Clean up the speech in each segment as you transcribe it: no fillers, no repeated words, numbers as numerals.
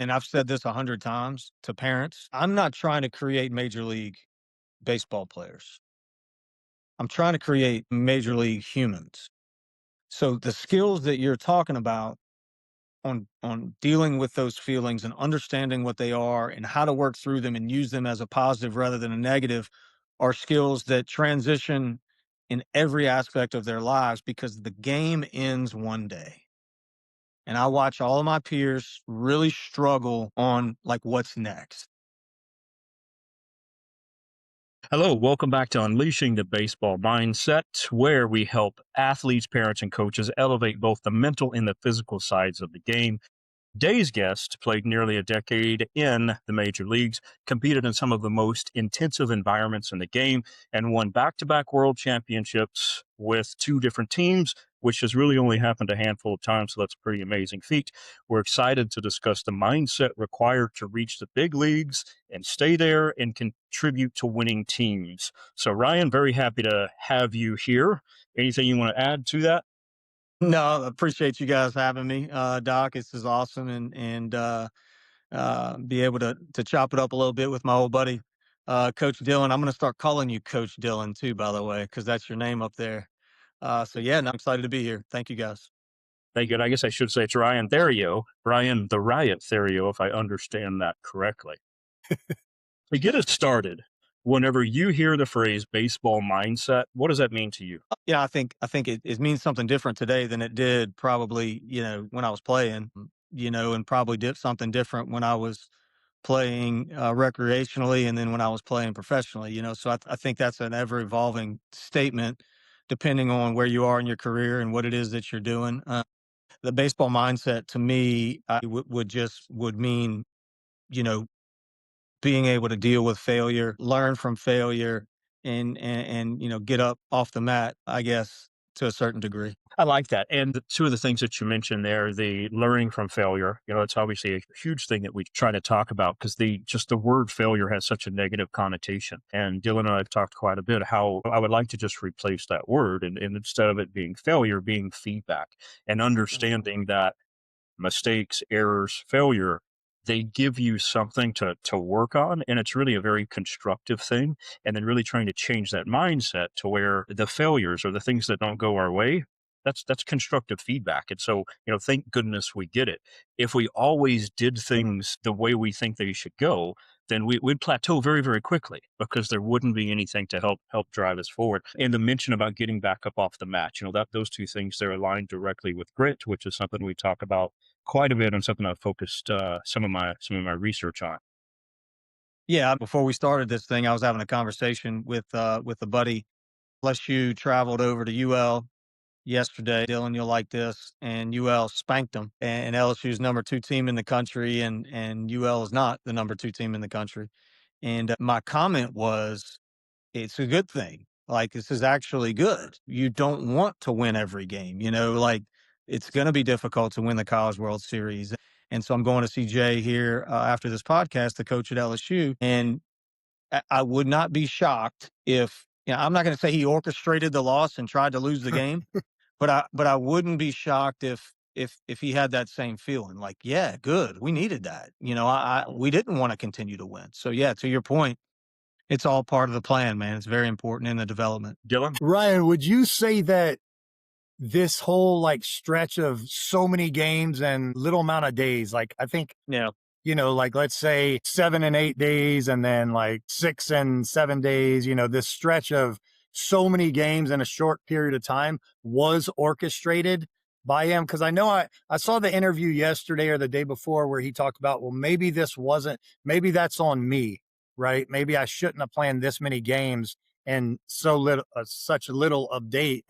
and I've said this 100 times to parents, I'm not trying to create major league baseball players. I'm trying to create major league humans. So the skills that you're talking about on dealing with those feelings and understanding what they are and how to work through them and use them as a positive rather than a negative are skills that transition in every aspect of their lives because the game ends one day. And I watch all of my peers really struggle on like what's next. Hello, welcome back to Unleashing the Baseball Mindset, where we help athletes, parents, and coaches elevate both the mental and the physical sides of the game. Today's guest played nearly a decade in the major leagues, competed in some of the most intensive environments in the game, and won back to back world championships with two different teams, which has really only happened a handful of times. So that's a pretty amazing feat. We're excited to discuss the mindset required to reach the big leagues and stay there and contribute to winning teams. So, Ryan, very happy to have you here. Anything you want to add to that? No, I appreciate you guys having me, Doc. This is awesome, and be able to chop it up a little bit with my old buddy, Coach Dylan. I'm going to start calling you Coach Dylan too, by the way, because that's your name up there. So yeah, no, I'm excited to be here. Thank you, guys. Thank you. And I guess I should say it's Ryan Theriot, Ryan the Riot Theriot, if I understand that correctly. To get us started, whenever you hear the phrase baseball mindset, what does that mean to you? Yeah, I think it means something different today than it did probably when I was playing, and probably did something different when I was playing recreationally, and then when I was playing professionally. So I think that's an ever evolving statement, depending on where you are in your career and what it is that you're doing. The baseball mindset to me would mean you know being able to deal with failure, learn from failure, and get up off the mat, I guess, to a certain degree. I like that. And two of the things that you mentioned there, the learning from failure, it's obviously a huge thing that we try to talk about because the word failure has such a negative connotation. And Dylan and I have talked quite a bit how I would like to just replace that word and instead of it being failure, being feedback and Mhm. understanding that mistakes, errors, failure, they give you something to work on. And it's really a very constructive thing. And then really trying to change that mindset to where the failures or the things that don't go our way, that's constructive feedback. And so, thank goodness we get it. If we always did things the way we think they should go, then we'd plateau very, very quickly because there wouldn't be anything to help drive us forward. And the mention about getting back up off the mat, that those two things they're aligned directly with grit, which is something we talk about quite a bit and something I've focused some of my research on. Yeah, before we started this thing, I was having a conversation with a buddy. LSU traveled over to UL yesterday. Dylan, you'll like this. And UL spanked them. And LSU's number two team in the country, and UL is not the number two team in the country. And my comment was, it's a good thing. Like, this is actually good. You don't want to win every game, like it's going to be difficult to win the College World Series. And so I'm going to see Jay here after this podcast, the coach at LSU. And I would not be shocked if, I'm not going to say he orchestrated the loss and tried to lose the game, but I wouldn't be shocked if he had that same feeling like, yeah, good. We needed that. We didn't want to continue to win. So yeah, to your point, it's all part of the plan, man. It's very important in the development. Dylan? Ryan, would you say that this whole like stretch of so many games and little amount of days, like I think, Yeah. like let's say 7 and 8 days and then like 6 and 7 days, this stretch of so many games in a short period of time was orchestrated by him? Cause I know I saw the interview yesterday or the day before where he talked about, well, maybe that's on me, right? Maybe I shouldn't have planned this many games and such little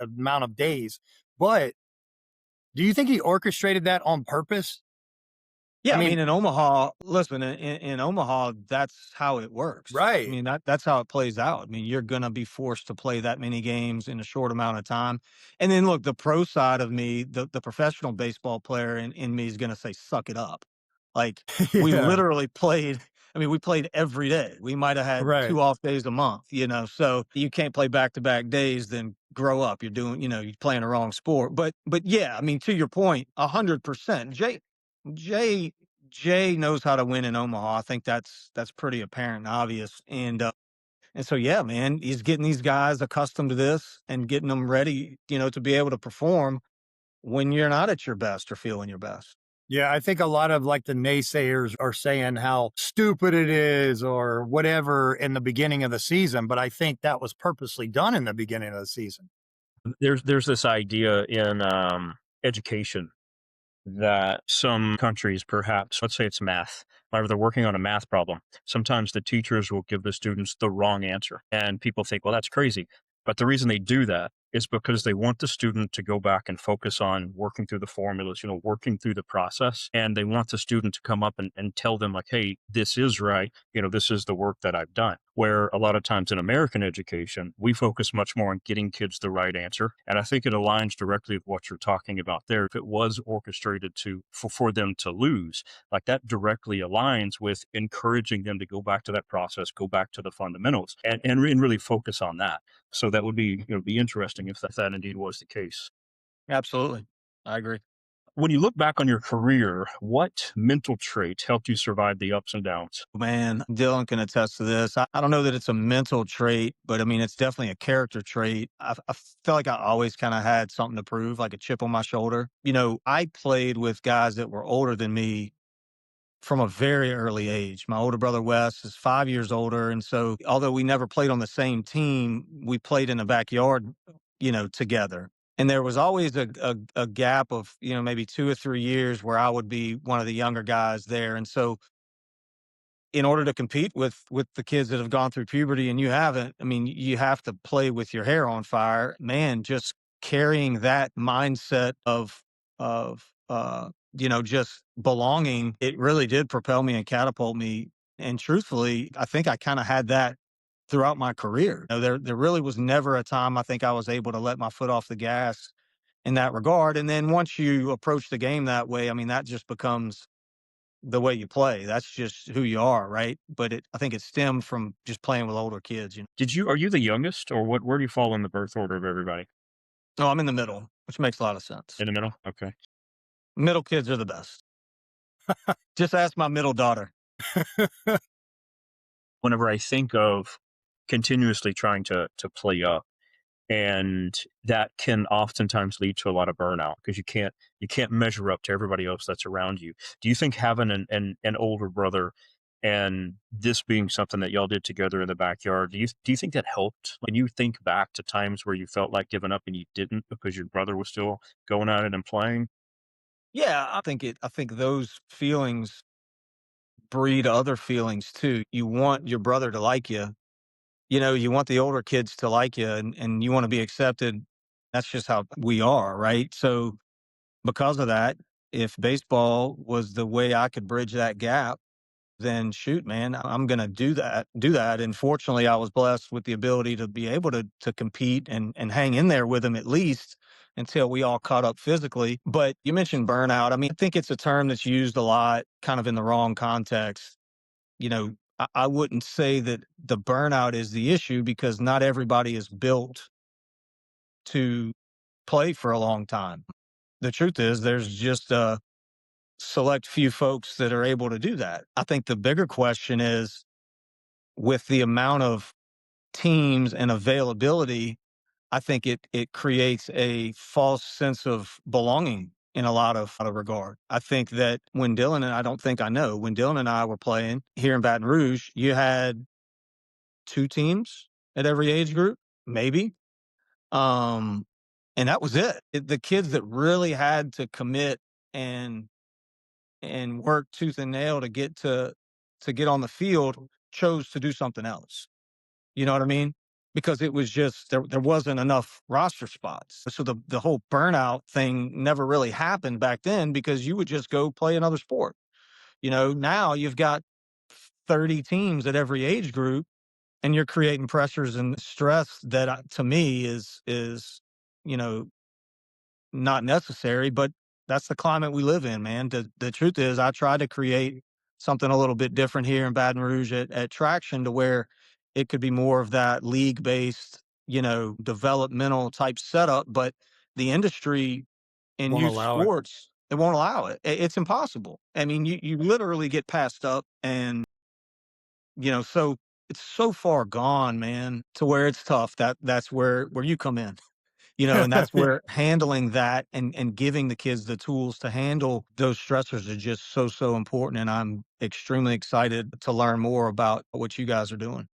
amount of days. But do you think he orchestrated that on purpose? I Yeah, I mean, mean, in Omaha, listen, in Omaha, that's how it works. I right. mean, that's how it plays out. I mean, you're going to be forced to play that many games in a short amount of time. And then look, the pro side of me, the professional baseball player in me is going to say, suck it up. Like, we Yeah, literally played. I mean, we played every day. We might have had right. 2 off days a month, so you can't play back to back days, then grow up. You're playing the wrong sport. But yeah, I mean, to your point, 100%. Jay Jay knows how to win in Omaha. I think that's pretty apparent and obvious. And so yeah, man, he's getting these guys accustomed to this and getting them ready, to be able to perform when you're not at your best or feeling your best. Yeah, I think a lot of like the naysayers are saying how stupid it is or whatever in the beginning of the season, but I think that was purposely done in the beginning of the season. There's this idea in education that some countries, perhaps, let's say it's math, whenever they're working on a math problem, sometimes the teachers will give the students the wrong answer. And people think, well, that's crazy. But the reason they do that is because they want the student to go back and focus on working through the formulas, working through the process. And they want the student to come up and tell them, like, hey, this is right. This is the work that I've done. Where a lot of times in American education, we focus much more on getting kids the right answer. And I think it aligns directly with what you're talking about there. If it was orchestrated for them to lose, like that directly aligns with encouraging them to go back to that process, go back to the fundamentals and really focus on that. So that would be interesting if that indeed was the case. Absolutely. I agree. When you look back on your career, what mental trait helped you survive the ups and downs? Man, Dylan can attest to this. I don't know that it's a mental trait, but I mean, it's definitely a character trait. I feel like I always kind of had something to prove, like a chip on my shoulder. I played with guys that were older than me from a very early age. My older brother Wes is 5 years older. And so, although we never played on the same team, we played in the backyard, together. And there was always a gap of, maybe 2 or 3 years where I would be one of the younger guys there. And so, in order to compete with the kids that have gone through puberty and you haven't, I mean, you have to play with your hair on fire. Man, just carrying that mindset of just belonging, it really did propel me and catapult me. And truthfully, I think I kind of had that throughout my career. There really was never a time I think I was able to let my foot off the gas in that regard. And then once you approach the game that way, I mean, that just becomes the way you play. That's just who you are, right? But I think it stemmed from just playing with older kids. Are you the youngest or where do you fall in the birth order of everybody? No, I'm in the middle, which makes a lot of sense. In the middle? Okay. Middle kids are the best. Just ask my middle daughter. Whenever I think of continuously trying to play up, and that can oftentimes lead to a lot of burnout because you can't measure up to everybody else that's around you. Do you think having an older brother and this being something that y'all did together in the backyard, do you think that helped? When you think back to times where you felt like giving up and you didn't because your brother was still going at it and playing? Yeah, I think those feelings breed other feelings too. You want your brother to like you. You want the older kids to like you and you want to be accepted. That's just how we are, right? So because of that, if baseball was the way I could bridge that gap, then shoot, man, I'm gonna do that. And fortunately, I was blessed with the ability to be able to compete and hang in there with him at least until we all caught up physically. But you mentioned burnout. I mean, I think it's a term that's used a lot, kind of in the wrong context. I wouldn't say that the burnout is the issue because not everybody is built to play for a long time. The truth is, there's just a select few folks that are able to do that. I think the bigger question is with the amount of teams and availability, I think it creates a false sense of belonging in a lot of regard. I think that when Dylan and I don't think I know, when Dylan and I were playing here in Baton Rouge, you had two teams at every age group, maybe. Um, and that was it. The kids that really had to commit and work tooth and nail to get on the field chose to do something else. You know what I mean? Because it was just there wasn't enough roster spots. So the whole burnout thing never really happened back then because you would just go play another sport. Now you've got 30 teams at every age group and you're creating pressures and stress that to me is you know not necessary, but that's the climate we live in, man. The truth is, I try to create something a little bit different here in Baton Rouge at Traction to where it could be more of that league based, developmental type setup. But the industry in Won't youth allow it. sports They won't allow it. It's impossible. I mean, you literally get passed up, and so it's so far gone, man, to where it's tough. That's where you come in. And that's where handling that and giving the kids the tools to handle those stressors is just so important. And I'm extremely excited to learn more about what you guys are doing.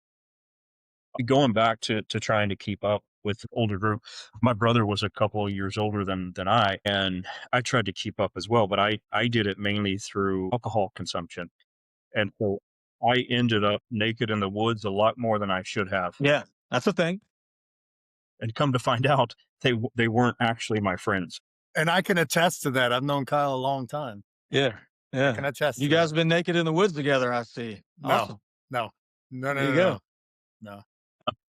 Going back to trying to keep up with the older group, my brother was a couple of years older than I, and I tried to keep up as well, but I did it mainly through alcohol consumption, and so I ended up naked in the woods a lot more than I should have, Yeah, that's a thing. and come to find out, they weren't actually my friends. And I can attest to that. I've known Kyle a long time. Yeah, I yeah. can attest You to guys that. been naked in the woods together, I see. No, Awesome. no, no, There no, you no, go. no, no.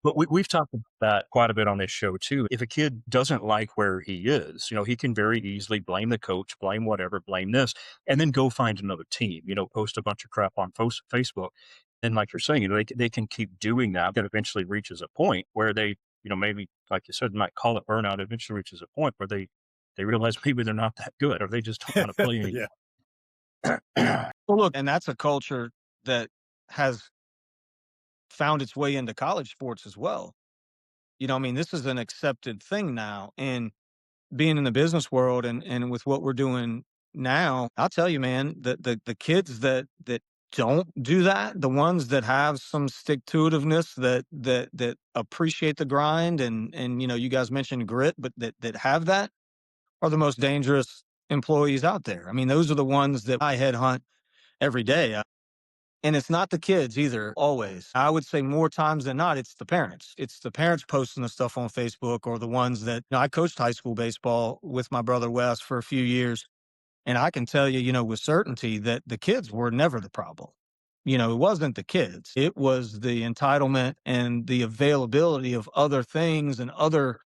But we've talked about that quite a bit on this show too. If a kid doesn't like where he is, he can very easily blame the coach, blame whatever, blame this, and then go find another team. Post a bunch of crap on Facebook, and like you're saying, they can keep doing that. That eventually reaches a point where they, maybe like you said, might call it burnout. Eventually reaches a point where they realize maybe they're not that good, or they just don't want to play Yeah, anymore. Well, look, and that's a culture that has found its way into college sports as well. I mean, this is an accepted thing now. And being in the business world and with what we're doing now, I'll tell you, man, the kids that don't do that, the ones that have some stick to itiveness, that appreciate the grind, and you guys mentioned grit, but that have that, are the most dangerous employees out there. I mean, those are the ones that I headhunt every day. And it's not the kids either, always. I would say more times than not, it's the parents. It's the parents posting the stuff on Facebook, or the ones that, I coached high school baseball with my brother Wes for a few years. And I can tell you, with certainty that the kids were never the problem. It wasn't the kids, it was the entitlement and the availability of other things and other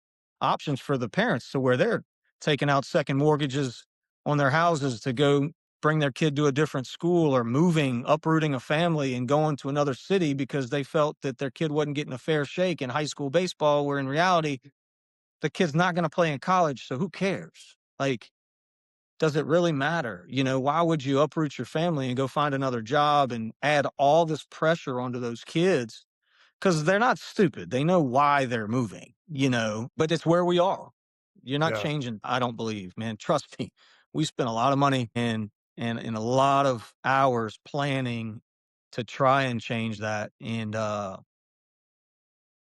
options for the parents, to where they're taking out second mortgages on their houses to go bring their kid to a different school, or moving, uprooting a family and going to another city because they felt that their kid wasn't getting a fair shake in high school baseball, where in reality, the kid's not going to play in college. So who cares? Like, does it really matter? Why would you uproot your family and go find another job and add all this pressure onto those kids? Because they're not stupid. They know why they're moving, but it's where we are. You're not yeah, changing, I don't believe, man. Trust me. We spent a lot of money and a lot of hours planning to try and change that, and kind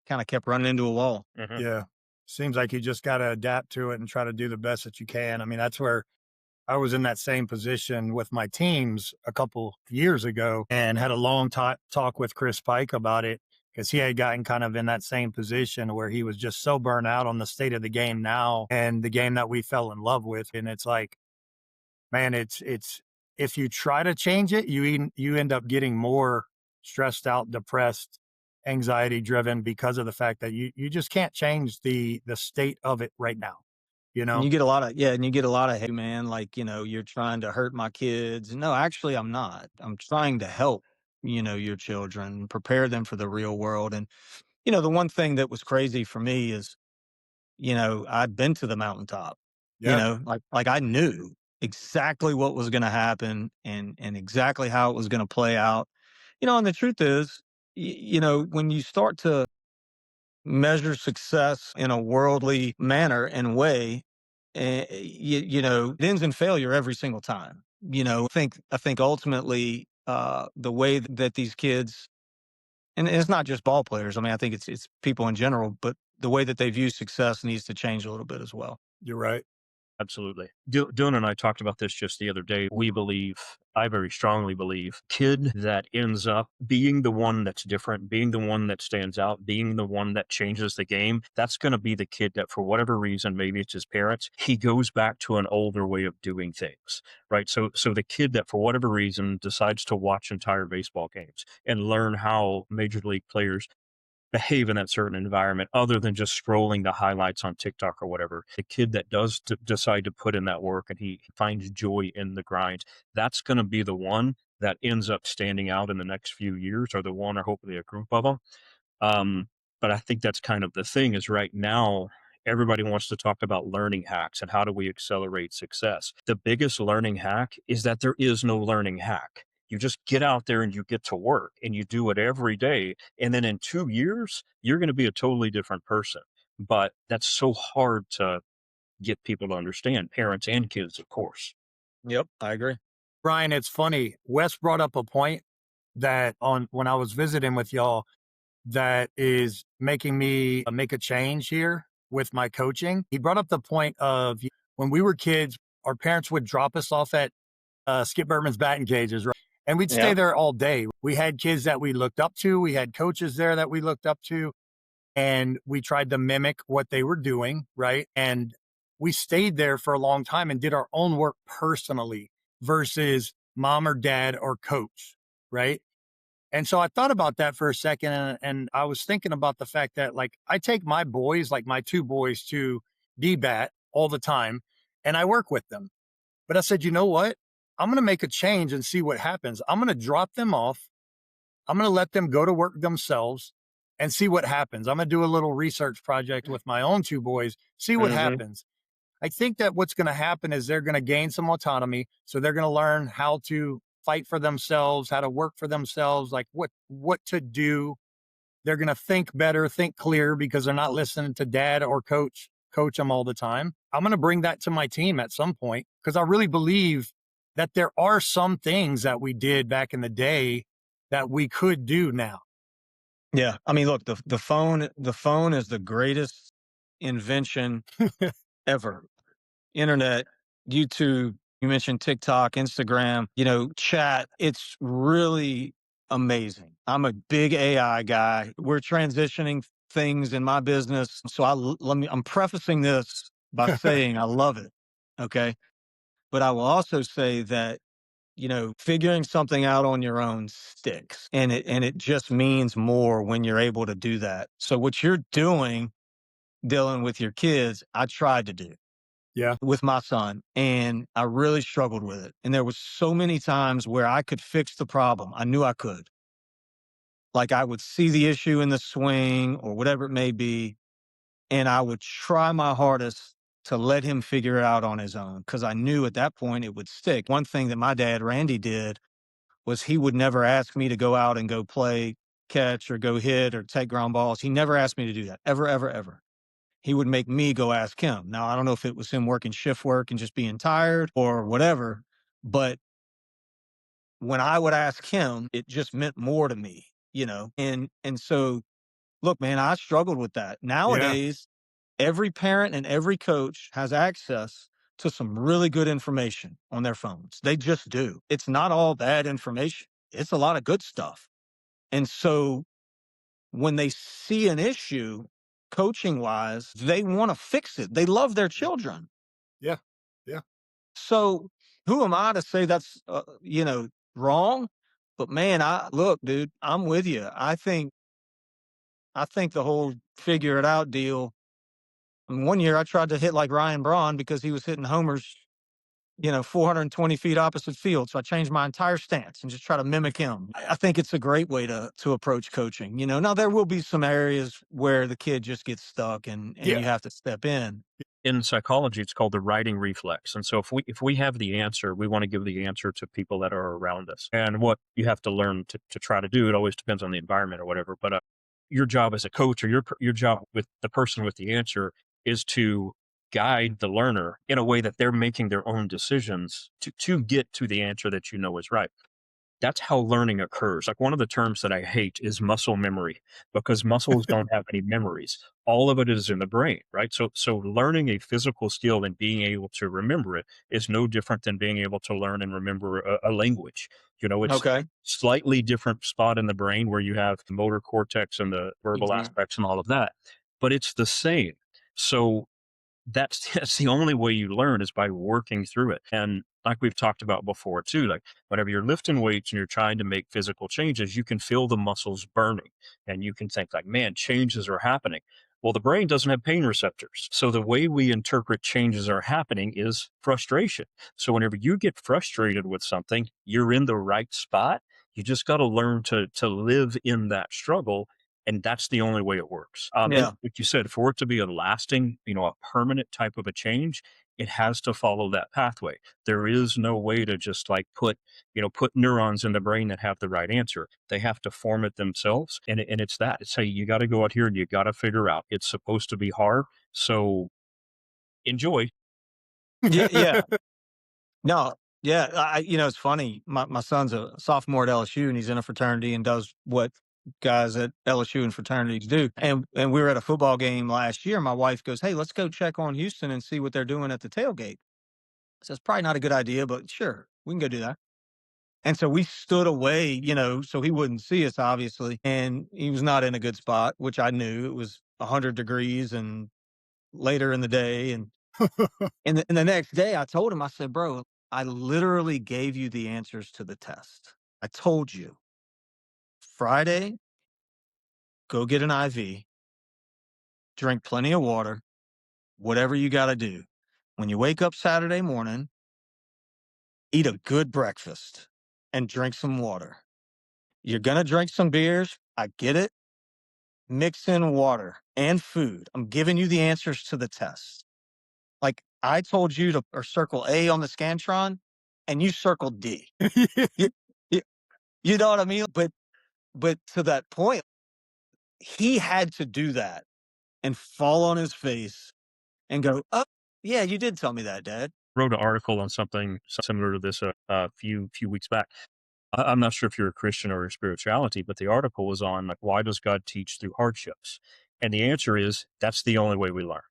of kept running into a wall. Mhm. yeah. Seems like you just got to adapt to it and try to do the best that you can. I mean, that's where I was in that same position with my teams a couple years ago, and had a long talk with Chris Pike about it, because he had gotten kind of in that same position where he was just so burnt out on the state of the game now and the game that we fell in love with. And it's like, man, it's if you try to change it, you end up getting more stressed out, depressed, anxiety driven, because of the fact that you just can't change the state of it right now, you And know? you get a lot of, yeah, and you get a lot of, hey man, like, you're trying to hurt my kids. No, actually I'm not. I'm trying to help, your children, prepare them for the real world. And, the one thing that was crazy for me is, I'd been to the mountaintop, Yeah, like I knew exactly what was going to happen, and exactly how it was going to play out. And the truth is, when you start to measure success in a worldly manner and way, it ends in failure every single time. I think ultimately, the way that these kids, and it's not just ball players. I mean, I think it's people in general, but the way that they view success needs to change a little bit as well. you're right. Absolutely. Dylan and I talked about this just the other day. I very strongly believe, kid that ends up being the one that's different, being the one that stands out, being the one that changes the game, that's going to be the kid that, for whatever reason, maybe it's his parents, he goes back to an older way of doing things, right? So the kid that, for whatever reason, decides to watch entire baseball games and learn how major league players behave in that certain environment, other than just scrolling the highlights on TikTok or whatever. The kid that does decide to put in that work, and he finds joy in the grind, that's going to be the one that ends up standing out in the next few years, or the one, or hopefully a group of them. Um, but I think that's kind of the thing, is right now Everybody wants to talk about learning hacks and how do we accelerate success. The biggest learning hack is that there is no learning hack. You just get out there and you get to work and you do it every day. And then in 2 years, you're going to be a totally different person. But that's so hard to get people to understand, parents and kids, of course. Yep, I agree. Brian, it's funny. Wes brought up a point that on when I was visiting with y'all that is making me make a change here with my coaching. He brought up the point of when we were kids, our parents would drop us off at Skip Bertman's batting cages, right? And we'd stay Yeah. there all day. We had kids that we looked up to. We had coaches there that we looked up to. And we tried to mimic what they were doing, right? And we stayed there for a long time and did our own work personally versus mom or dad or coach, right? And so I thought about that for a second and I was thinking about the fact that like I take my boys, like my two boys to DBAT all the time and I work with them. But I said, you know what? I'm going to make a change and see what happens. I'm going to drop them off. I'm going to let them go to work themselves and see what happens. I'm going to do a little research project with my own two boys, see what Mhm. happens. I think that what's going to happen is they're going to gain some autonomy. So they're going to learn how to fight for themselves, how to work for themselves, like what to do. They're going to think better, think clear because they're not listening to dad or coach them all the time. I'm going to bring that to my team at some point because I really believe that there are some things that we did back in the day that we could do now. Yeah. I mean, look, the phone is the greatest invention ever. Internet, YouTube, you mentioned TikTok, Instagram, chat. It's really amazing. I'm a big AI guy. We're transitioning things in my business. So I'm prefacing this by saying I love it. Okay. But I will also say that, figuring something out on your own sticks and it just means more when you're able to do that. So what you're doing, dealing with your kids, I tried to do Yeah. with my son and I really struggled with it. And there was so many times where I could fix the problem. I knew I could. Like I would see the issue in the swing or whatever it may be, and I would try my hardest to let him figure it out on his own because I knew at that point it would stick. One thing that my dad, Randy, did was he would never ask me to go out and go play catch or go hit or take ground balls. He never asked me to do that ever, ever, ever. He would make me go ask him. Now, I don't know if it was him working shift work and just being tired or whatever, but when I would ask him, it just meant more to me, And so, look, man, I struggled with that. Yeah. Nowadays, every parent and every coach has access to some really good information on their phones. They just do. It's not all bad information. It's a lot of good stuff. And so when they see an issue coaching wise, they want to fix it. They love their children. Yeah. Yeah. So who am I to say that's, wrong? But man, look, dude, I'm with you. I think the whole figure it out deal. I mean, one year I tried to hit like Ryan Braun because he was hitting homers, 420 feet opposite field. So I changed my entire stance and just try to mimic him. I think it's a great way to approach coaching. Now there will be some areas where the kid just gets stuck and you Yeah. have to step in. In psychology, it's called the writing reflex. And so if we have the answer, we want to give the answer to people that are around us. And what you have to learn to try to do, it always depends on the environment or whatever. But your job as a coach or your job with the person with the answer is to guide the learner in a way that they're making their own decisions to get to the answer that you know is right. That's how learning occurs. Like one of the terms that I hate is muscle memory because muscles don't have any memories. All of it is in the brain, right? So learning a physical skill and being able to remember it is no different than being able to learn and remember a language. It's Okay. slightly different spot in the brain where you have the motor cortex and the verbal Mhm. aspects and all of that, but it's the same. So that's that's the only way you learn is by working through it. And like we've talked about before too, like whenever you're lifting weights and you're trying to make physical changes, you can feel the muscles burning and you can think like, man, changes are happening. Well, the brain doesn't have pain receptors. So the way we interpret changes are happening is frustration. So whenever you get frustrated with something, you're in the right spot. You just got to learn to live in that struggle And that's the only way it works. And Yeah. like you said, for it to be a lasting, a permanent type of a change, it has to follow that pathway. There is no way to just like put neurons in the brain that have the right answer. They have to form it themselves. And it's that. It's, hey, you got to go out here and you got to figure out it's supposed to be hard. So enjoy. Yeah, yeah. No, yeah, it's funny. My son's a sophomore at LSU, and he's in a fraternity and does what guys at LSU and fraternities do. And we were at a football game last year. My wife goes, "Hey, let's go check on Houston and see what they're doing at the tailgate." I says, "Probably not a good idea, but sure, we can go do that." And so we stood away, so he wouldn't see us, obviously. And he was not in a good spot, which I knew. It was 100 degrees and later in the day, and the next day, I told him, I said, "Bro, I literally gave you the answers to the test. I told you, Friday, go get an IV, drink plenty of water, whatever you got to do. When you wake up Saturday morning, eat a good breakfast and drink some water. You're going to drink some beers. I get it. Mix in water and food. I'm giving you the answers to the test. Like I told you to or circle A on the Scantron and you circled D. You, you, you know what I mean? But to that point, he had to do that and fall on his face and go, "Oh, yeah, you did tell me that, Dad." Wrote an article on something similar to this a few weeks back. I'm not sure if you're a Christian or your spirituality, but the article was on like why does God teach through hardships? And the answer is that's the only way we learn.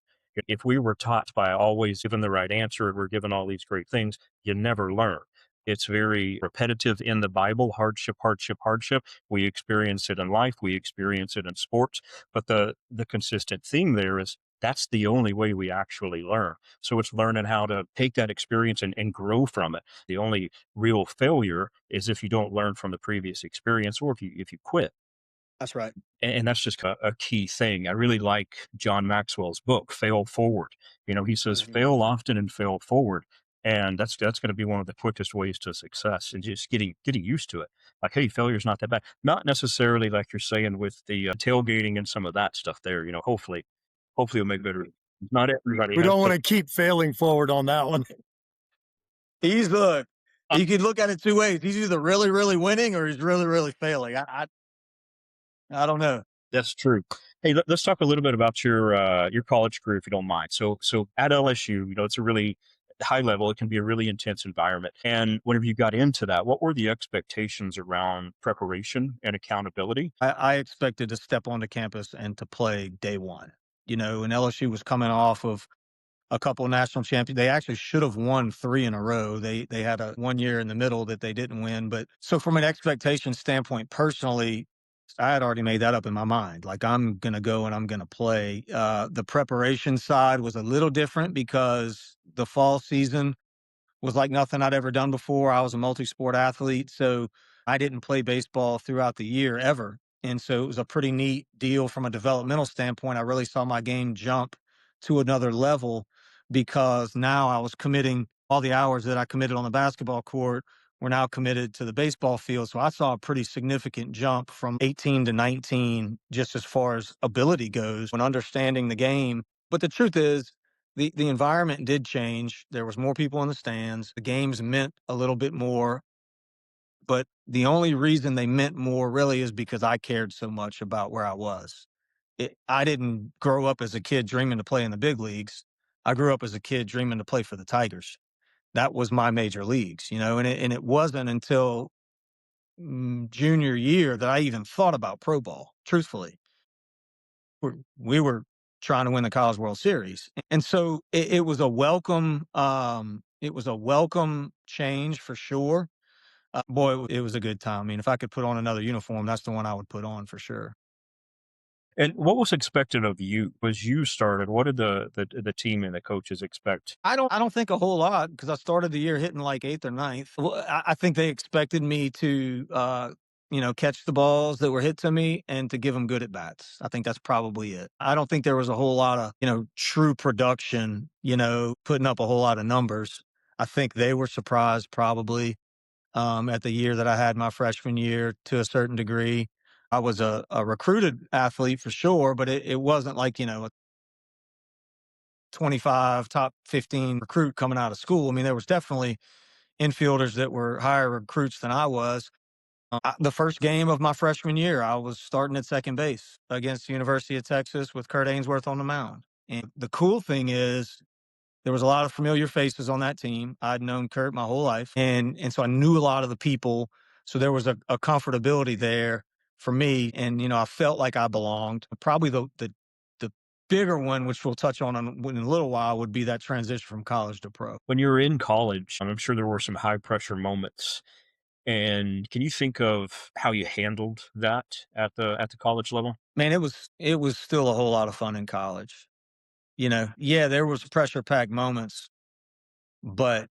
If we were taught by always given the right answer, we're given all these great things, you never learn. It's very repetitive in the Bible, hardship, hardship, hardship. We experience it in life, we experience it in sports, but the consistent theme there is that's the only way we actually learn. So it's learning how to take that experience and grow from it. The only real failure is if you don't learn from the previous experience or if you quit. That's right. And that's just a key thing. I really like John Maxwell's book, Fail Forward. He says Mhm. fail often and fail forward. And that's going to be one of the quickest ways to success and just getting used to it. Like, hey, failure's not that bad. Not necessarily like you're saying with the tailgating and some of that stuff there. Hopefully it'll make better. Not everybody We has don't to. want to keep failing forward on that one. He's look, you could look at it two ways. He's either really, really winning or he's really, really failing. I don't know. That's true. Hey, let's talk a little bit about your college career, if you don't mind. So at LSU, it's a really high level. It can be a really intense environment. And whenever you got into that, what were the expectations around preparation and accountability? I expected to step onto campus and to play day one. And LSU was coming off of a couple of national champions. They actually should have won 3 in a row. They had a 1 year in the middle that they didn't win, but so from an expectation standpoint, personally, I had already made that up in my mind. Like, I'm gonna go and I'm gonna play. The preparation side was a little different because the fall season was like nothing I'd ever done before. I was a multi-sport athlete, so I didn't play baseball throughout the year ever. And so it was a pretty neat deal from a developmental standpoint. I really saw my game jump to another level because now I was committing all the hours that I committed on the basketball court were now committed to the baseball field. So I saw a pretty significant jump from 18 to 19, just as far as ability goes when understanding the game. But the truth is, the environment did change. There was more people in the stands. The games meant a little bit more, but the only reason they meant more really is because I cared so much about where I was. I didn't grow up as a kid dreaming to play in the big leagues. I grew up as a kid dreaming to play for the Tigers. That was my major leagues, and it wasn't until junior year that I even thought about pro ball, truthfully. We were trying to win the College World Series. And so it was a welcome change for sure. Boy, it was a good time. I mean, if I could put on another uniform, that's the one I would put on for sure. And what was expected of you as you started? What did the team and the coaches expect? I don't think a whole lot because I started the year hitting like eighth or ninth. Well, I think they expected me to, catch the balls that were hit to me and to give them good at bats. I think that's probably it. I don't think there was a whole lot of, true production, putting up a whole lot of numbers. I think they were surprised probably at the year that I had my freshman year to a certain degree. I was a recruited athlete for sure, but it wasn't like, a 25 top 15 recruit coming out of school. I mean, there was definitely infielders that were higher recruits than I was. The first game of my freshman year, I was starting at second base against the University of Texas with Kurt Ainsworth on the mound. And the cool thing is, there was a lot of familiar faces on that team. I'd known Kurt my whole life, and so I knew a lot of the people. So there was a comfortability there for me, and I felt like I belonged. Probably the bigger one, which we'll touch on in a little while, would be that transition from college to pro. When you were in college, I'm sure there were some high pressure moments. And can you think of how you handled that at the college level? Man, it was still a whole lot of fun in college. Yeah, there was pressure packed moments, but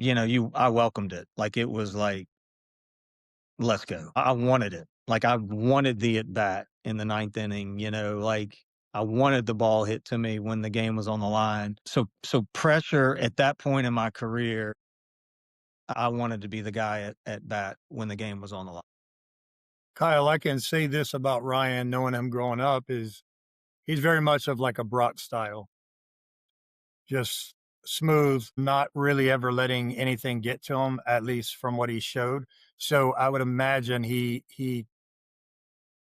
I welcomed it. Like it was like, let's go. I wanted it. Like I wanted the at bat in the ninth inning, like I wanted the ball hit to me when the game was on the line. So pressure at that point in my career, I wanted to be the guy at bat when the game was on the line. Kyle, I can say this about Ryan, knowing him growing up, is he's very much of like a Brock style, just smooth, not really ever letting anything get to him, at least from what he showed. So I would imagine he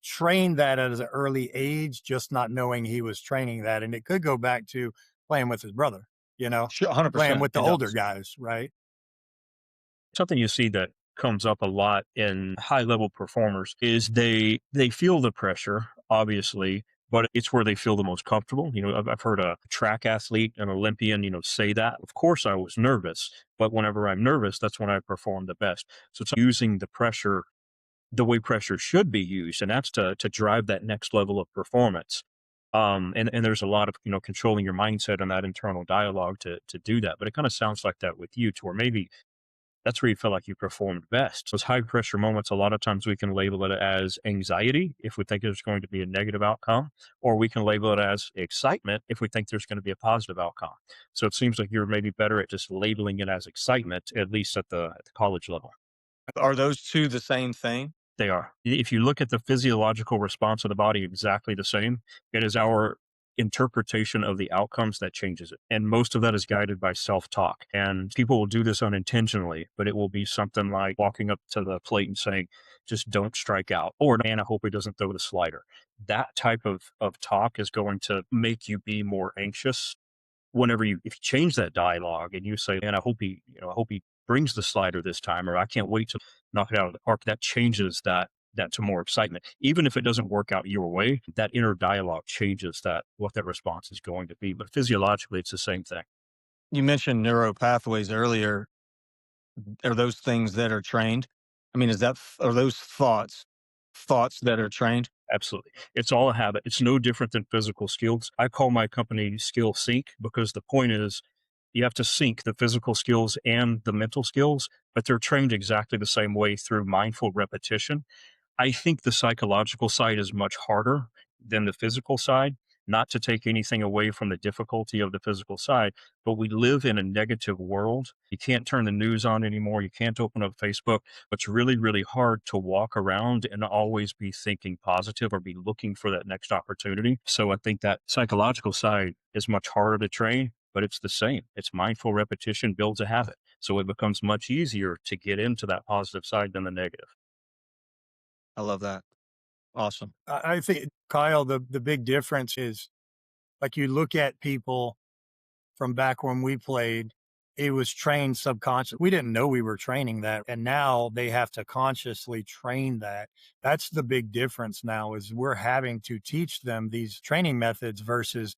trained that at an early age, just not knowing he was training that. And it could go back to playing with his brother, Sure, playing 100%. with the It older does. guys, right? Something you see that comes up a lot in high level performers is they feel the pressure, obviously, but it's where they feel the most comfortable. I've heard a track athlete, an Olympian, say that. Of course, I was nervous, but whenever I'm nervous, that's when I perform the best. So it's using the pressure the way pressure should be used, and that's to drive that next level of performance. And there's a lot of controlling your mindset and that internal dialogue to do that. But it kind of sounds like that with you, to where maybe that's where you feel like you performed best. Those high pressure moments, a lot of times we can label it as anxiety if we think there's going to be a negative outcome, or we can label it as excitement if we think there's going to be a positive outcome. So it seems like you're maybe better at just labeling it as excitement, at least at the college level. Are those two the same thing? They are. If you look at the physiological response of the body exactly the same, it is our interpretation of the outcomes that changes it. And most of that is guided by self talk. And people will do this unintentionally, but it will be something like walking up to the plate and saying, just don't strike out, or man, I hope he doesn't throw the slider. That type of talk is going to make you be more anxious whenever if you change that dialogue and you say, "Man, I hope he brings the slider this time," or "I can't wait to knock it out of the park," that changes that to more excitement. Even if it doesn't work out your way, that inner dialogue changes that what that response is going to be. But physiologically, it's the same thing. You mentioned neuro pathways earlier. Are those things that are trained? I mean, are those thoughts that are trained? Absolutely. It's all a habit. It's no different than physical skills. I call my company Skill Sync because the point is you have to sync the physical skills and the mental skills, but they're trained exactly the same way through mindful repetition. I think the psychological side is much harder than the physical side. Not to take anything away from the difficulty of the physical side, but we live in a negative world. You can't turn the news on anymore. You can't open up Facebook. It's really, really hard to walk around and always be thinking positive or be looking for that next opportunity. So I think that psychological side is much harder to train, but it's the same. It's mindful repetition builds a habit. So it becomes much easier to get into that positive side than the negative. I love that. Awesome. I think, Kyle, the big difference is like you look at people from back when we played, it was trained subconscious. We didn't know we were training that. And now they have to consciously train that. That's the big difference now is we're having to teach them these training methods versus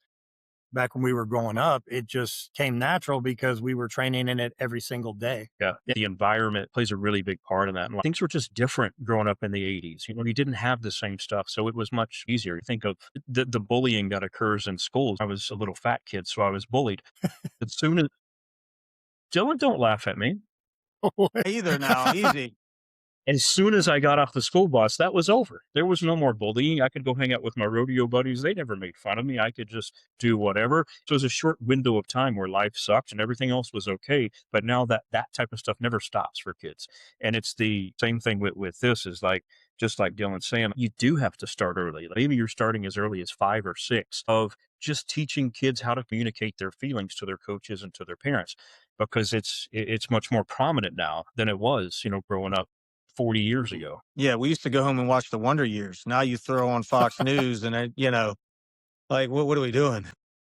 back when we were growing up. It just came natural because we were training in it every single day. Yeah, the environment plays a really big part in that. And things were just different growing up in the 80s. You didn't have the same stuff, so it was much easier. Think of the bullying that occurs in schools. I was a little fat kid, so I was bullied. As soon as Dylan, don't laugh at me. Either now, easy. As soon as I got off the school bus, that was over. There was no more bullying. I could go hang out with my rodeo buddies. They never made fun of me. I could just do whatever. So it was a short window of time where life sucked and everything else was okay. But now that type of stuff never stops for kids. And it's the same thing with this is like, just like Dylan's saying, you do have to start early. Maybe you're starting as early as 5 or 6 of just teaching kids how to communicate their feelings to their coaches and to their parents because it's much more prominent now than it was, growing up 40 years ago. Yeah, we used to go home and watch the Wonder Years. Now you throw on Fox News and like what are we doing?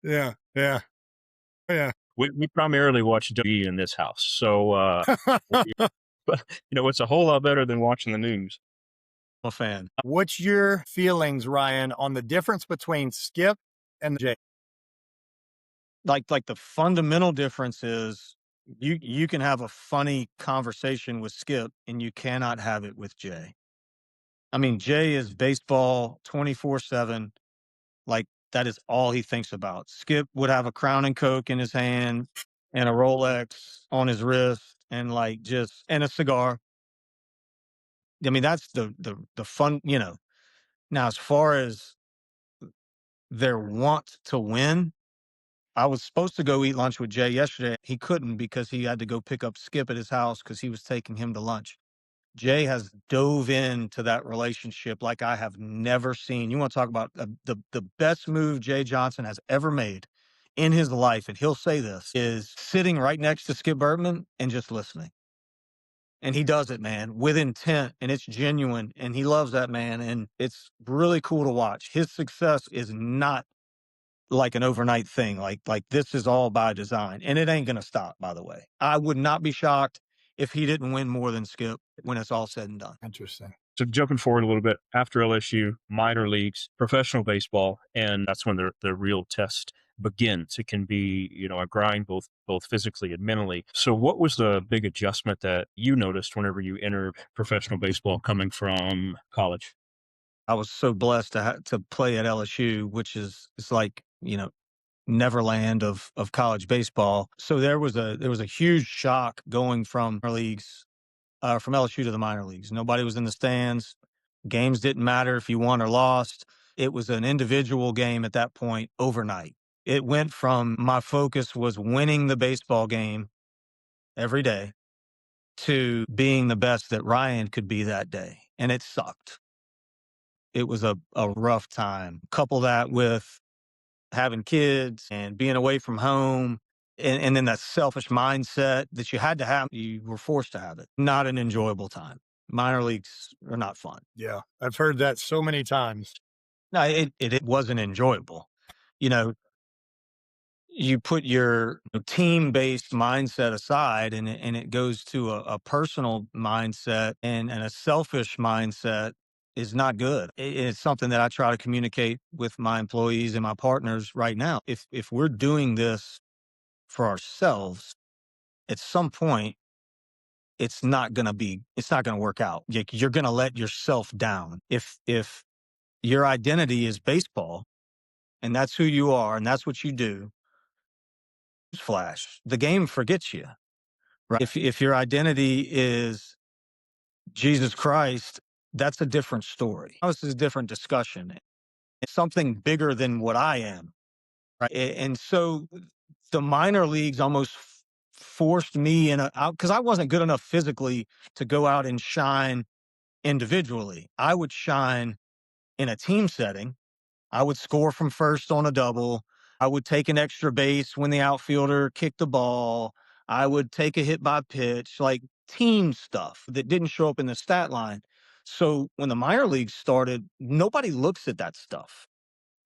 Yeah, yeah, yeah. We primarily watch WWE in this house. So, but it's a whole lot better than watching the news. I'm a fan. What's your feelings, Ryan, on the difference between Skip and Jay? Like the fundamental difference is you can have a funny conversation with Skip and you cannot have it with Jay. I mean, Jay is baseball 24/7. Like that is all he thinks about. Skip would have a Crown and Coke in his hand and a Rolex on his wrist and like just and a cigar. I mean, that's the fun, Now, as far as their want to win, I was supposed to go eat lunch with Jay yesterday. He couldn't because he had to go pick up Skip at his house because he was taking him to lunch. Jay has dove into that relationship like I have never seen. You want to talk about the best move Jay Johnson has ever made in his life, and he'll say this, is sitting right next to Skip Bertman and just listening. And he does it, man, with intent, and it's genuine, and he loves that man, and it's really cool to watch. His success is not like an overnight thing. Like this is all by design, and it ain't gonna stop, by the way. I would not be shocked if he didn't win more than Skip when it's all said and done. Interesting. So jumping forward a little bit, after LSU, minor leagues, professional baseball, and that's when the real test begins. It can be, a grind both physically and mentally. So what was the big adjustment that you noticed whenever you entered professional baseball coming from college? I was so blessed to play at LSU, which is it's like neverland of college baseball. So there was a huge shock going from minor leagues, from LSU to the minor leagues. Nobody was in the stands. Games didn't matter if you won or lost. It was an individual game at that point overnight. It went from my focus was winning the baseball game every day to being the best that Ryan could be that day. And it sucked. It was a rough time. Couple that with having kids and being away from home. And then that selfish mindset that you had to have, you were forced to have it. Not an enjoyable time. Minor leagues are not fun. Yeah, I've heard that so many times. No, it wasn't enjoyable. You know, you put your team-based mindset aside and it goes to a personal mindset and a selfish mindset is not good. It's something that I try to communicate with my employees and my partners right now. If we're doing this for ourselves, at some point it's not gonna work out. You're gonna let yourself down. If your identity is baseball and that's who you are and that's what you do, flash, the game forgets you. Right. If your identity is Jesus Christ, that's a different story. This is a different discussion. It's something bigger than what I am. Right. And so the minor leagues almost forced me in out because I wasn't good enough physically to go out and shine individually. I would shine in a team setting. I would score from first on a double. I would take an extra base when the outfielder kicked the ball. I would take a hit by pitch, like team stuff that didn't show up in the stat line. So when the minor leagues started, nobody looks at that stuff.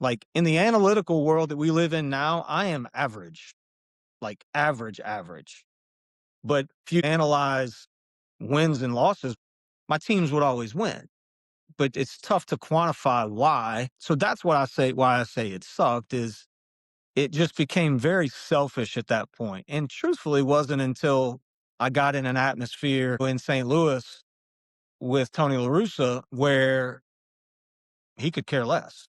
Like in the analytical world that we live in now, I am average, like average. But if you analyze wins and losses, my teams would always win. But it's tough to quantify why. So that's why I say it sucked is it just became very selfish at that point. And truthfully, wasn't until I got in an atmosphere in St. Louis with Tony La Russa where he could care less.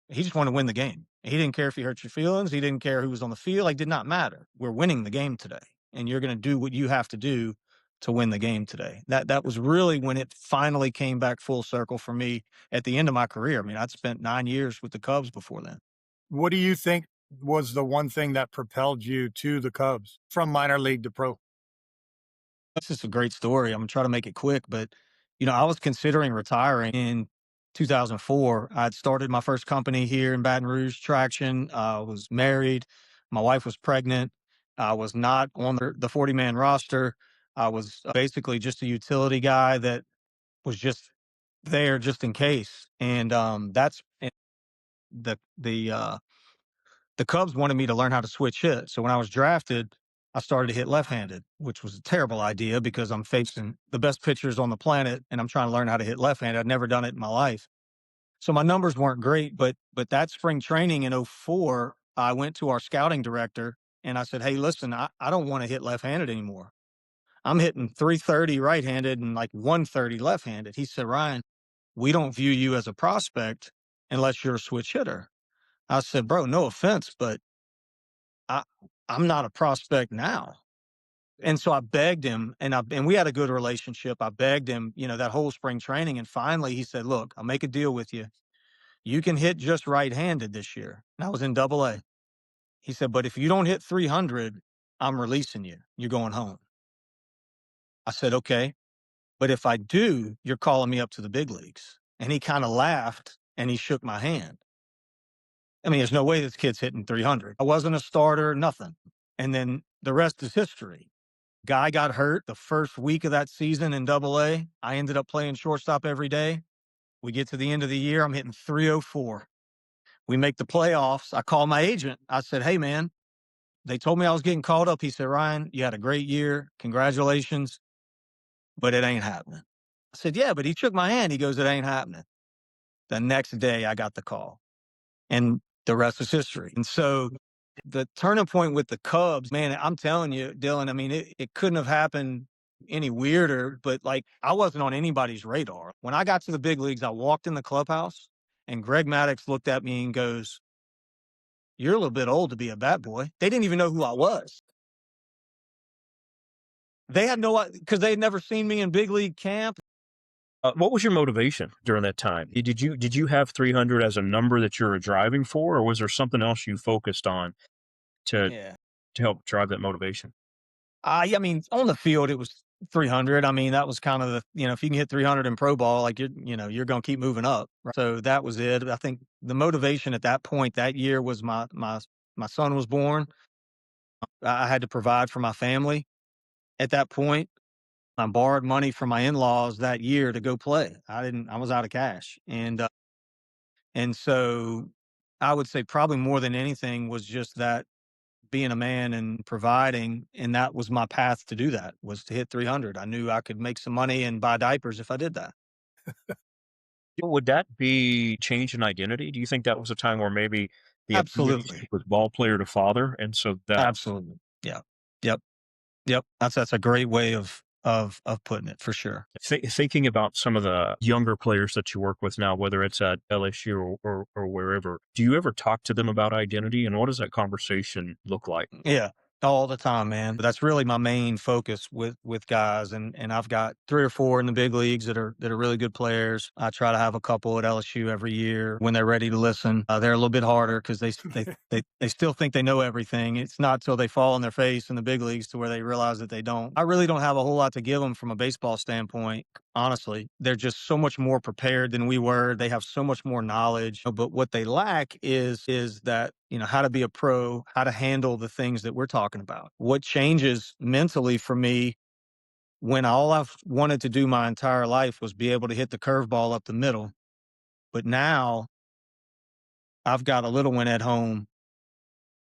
He just wanted to win the game. He didn't care if he hurt your feelings. He didn't care who was on the field. Like, did not matter. We're winning the game today. And you're going to do what you have to do to win the game today. That was really when it finally came back full circle for me at the end of my career. I mean, I'd spent 9 years with the Cubs before then. What do you think was the one thing that propelled you to the Cubs from minor league to pro? That's just a great story. I'm gonna try to make it quick, but I was considering retiring in 2004. I'd started my first company here in Baton Rouge, Traction. I was married. My wife was pregnant. I was not on the 40-man roster. I was basically just a utility guy that was just there just in case. And that's and the Cubs wanted me to learn how to switch hit. So when I was drafted, I started to hit left-handed, which was a terrible idea because I'm facing the best pitchers on the planet and I'm trying to learn how to hit left-handed. I'd never done it in my life. So my numbers weren't great, but that spring training in '04, I went to our scouting director and I said, "Hey, listen, I don't want to hit left-handed anymore. I'm hitting 330 right-handed and like 130 left-handed." He said, "Ryan, we don't view you as a prospect unless you're a switch hitter." I said, "Bro, no offense, but I I'm not a prospect now." And so I begged him and we had a good relationship. I begged him, that whole spring training. And finally he said, "Look, I'll make a deal with you. You can hit just right-handed this year." And I was in AA. He said, "But if you don't hit 300, I'm releasing you. You're going home." I said, "Okay. But if I do, you're calling me up to the big leagues." And he kind of laughed and he shook my hand. I mean, there's no way this kid's hitting 300. I wasn't a starter, nothing. And then the rest is history. Guy got hurt the first week of that season in AA. I ended up playing shortstop every day. We get to the end of the year, I'm hitting 304. We make the playoffs. I call my agent. I said, "Hey, man, they told me I was getting called up." He said, "Ryan, you had a great year. Congratulations, but it ain't happening." I said, "Yeah," but he shook my hand. He goes, "It ain't happening." The next day, I got the call. And the rest is history. And so the turning point with the Cubs, man, I'm telling you, Dylan, I mean, it couldn't have happened any weirder, but like I wasn't on anybody's radar. When I got to the big leagues, I walked in the clubhouse and Greg Maddux looked at me and goes, "You're a little bit old to be a bat boy." They didn't even know who I was. They had because they had never seen me in big league camp. What was your motivation during that time? Did you have 300 as a number that you were driving for, or was there something else you focused on to Yeah. to help drive that motivation? I mean, on the field, it was 300. I mean, that was kind of if you can hit 300 in pro ball, like you're going to keep moving up. Right? So that was it. I think the motivation at that point that year was my son was born. I had to provide for my family at that point. I borrowed money from my in-laws that year to go play. I was out of cash. And so I would say probably more than anything was just that being a man and providing, and that was my path to do that, was to hit 300. I knew I could make some money and buy diapers if I did that. Would that be change in identity? Do you think that was a time where maybe the identity Absolutely. shift was ball player to father, and so that Absolutely. Yeah. Yep. Yep. That's a great way of putting it for sure. thinking about some of the younger players that you work with now, whether it's at LSU or wherever, do you ever talk to them about identity, and what does that conversation look like? Yeah. All the time, man. That's really my main focus with guys, and I've got 3 or 4 in the big leagues that are really good players. I try to have a couple at LSU every year when they're ready to listen. They're a little bit harder because they still think they know everything. It's not till they fall on their face in the big leagues to where they realize that they don't. I really don't have a whole lot to give them from a baseball standpoint. Honestly, they're just so much more prepared than we were. They have so much more knowledge, but what they lack is that, how to be a pro, how to handle the things that we're talking about. What changes mentally for me when all I've wanted to do my entire life was be able to hit the curveball up the middle, but now I've got a little one at home,